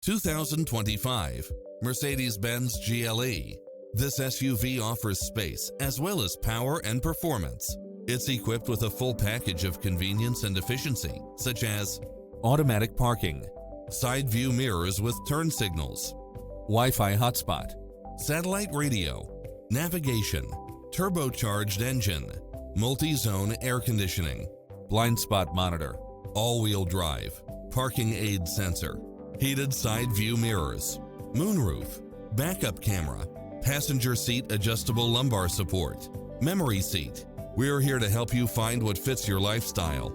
2025 Mercedes-Benz GLE. This SUV offers space as well as power and performance. It's equipped with a full package of convenience and efficiency, such as automatic parking, side view mirrors with turn signals, Wi-Fi hotspot, satellite radio, navigation, turbocharged engine, multi-zone air conditioning, blind spot monitor, all-wheel drive, parking aid sensor, heated side view mirrors, moonroof, backup camera, passenger seat adjustable lumbar support, memory seat. We're here to help you find what fits your lifestyle.